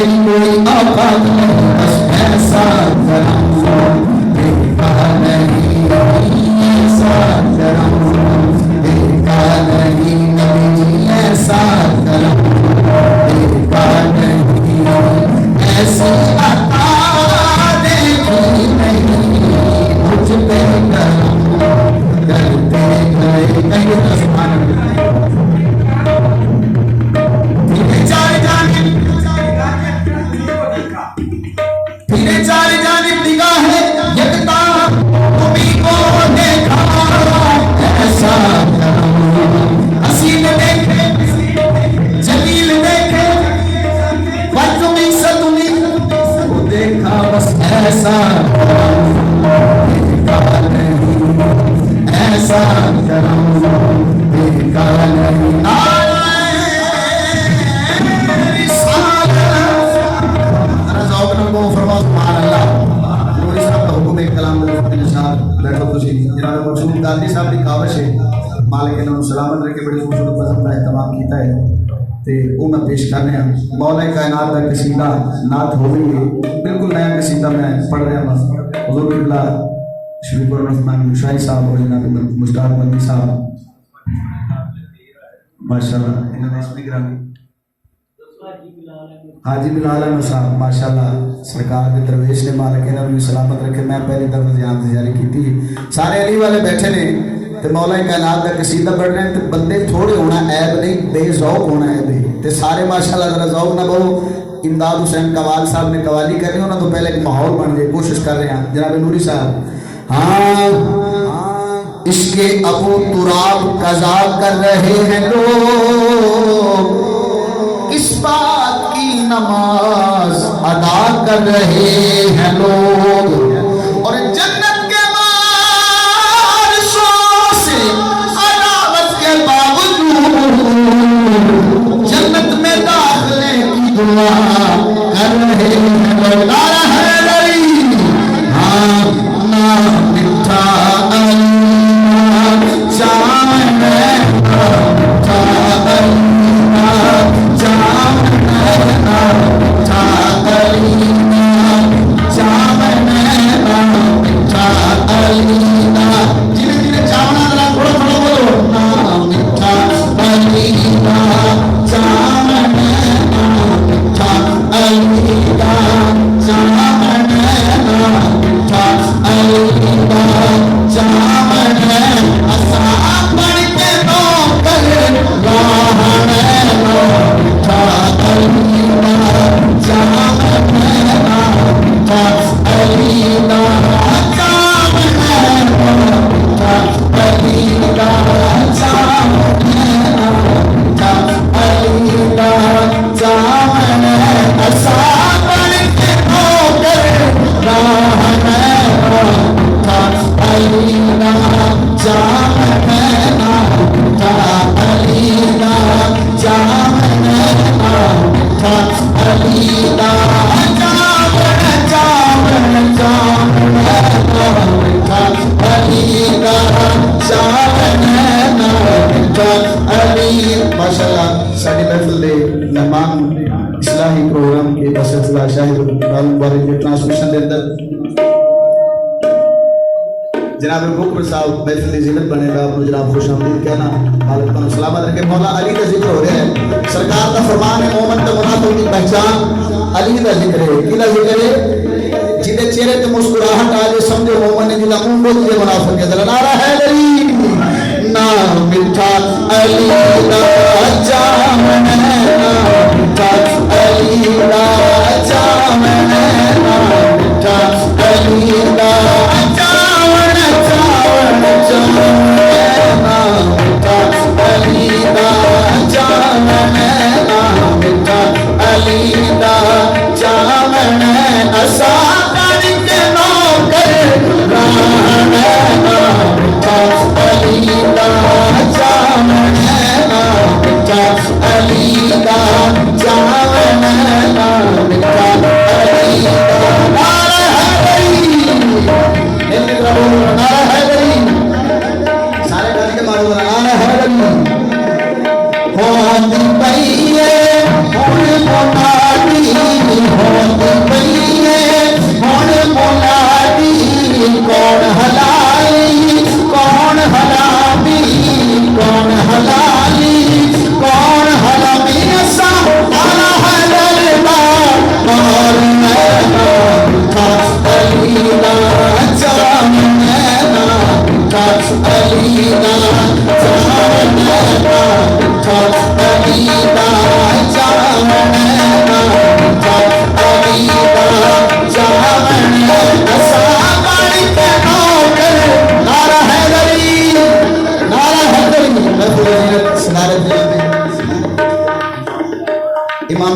तेरी कोई औकात नहीं, बस ऐसा करम देखा नहीं, ऐसा करम देखा नहीं, नबी ऐसा करम देखा नहीं, ऐसी अता देखी नहीं, मुझ पे करम करते गए। कहिए तो सुभान अल्लाह। फिरे चार जानिब निगाहें यकता तुम्हीं को देखा, ऐसा करम हसीन देखे जलील देखे बदमी सतुमी वो देखा, बस ऐसा करम देखा नहीं, ऐसा करम देखा नहीं। मालिक ने सलामत रखे, बड़ी खूबसूरत बज़म का एहतमाम किया है तो वो मैं पेश करने मौला कायनात का कसीदा नात हो गई है, बिल्कुल नया कसीदा मैं पढ़ रहा हूँ। हुज़ूर क़िबला शरीफ रहमान मुशाही साहब और जनाब मुश्ताक बंदी साहब माशाल्लाह, इन्होंने इसमें गिरामी हाजी बिलाल अहमद साहब माशाल्लाह सरकार के दरवेश ने मालिक ने भी सलामत रखे। मैं पहली दफा यहाँ तैयारी की थी, सारे अली वाले बैठे ने तो मौला कायनात का कसीदा पढ़ रहे हैं तो बंदे थोड़े होना ऐब नहीं, बेज़ौक होना ऐब है तो सारे माशाल्लाह जरा ज़ौक ना बहु। इमदाद हुसैन कवाल साहब ने कवाली कर रहे हो ना, तो पहले एक माहौल बन जाए, कोशिश कर रहे हैं जनाब नूरी साहब। हाँ इसके अबू तुराब कज़ा कर रहे हैं लोग, इस बात की नमाज अदा कर रहे हैं लोग, और जन्नत के बारिशों से अदावत के बावजूद जन्नत में दाखिले की दुआ कर रहे हैं लोग। नारा हैदरी, हाँ ना मिठा जनाब मुखबिर साहब महफिल की ज़ीनत बनेगा, आप जनाब खुश आमदीद कहना, मालिक को सलामत रखे। मौला अली का जिक्र हो रहा है, सरकार का फरमान है मोमिन ते मुनाफिक की पहचान अली का जिक्र है। किला जिक्र है जिन्हें चेहरे पे मुस्कुराहट आ जाए समझो मोमिन ने, जिला मुंह बोल के मुनाफिक है। जरा नारा है अली ना मिठा अली ना जामन ना मिठा अली ना जामन ना मिठा अली ना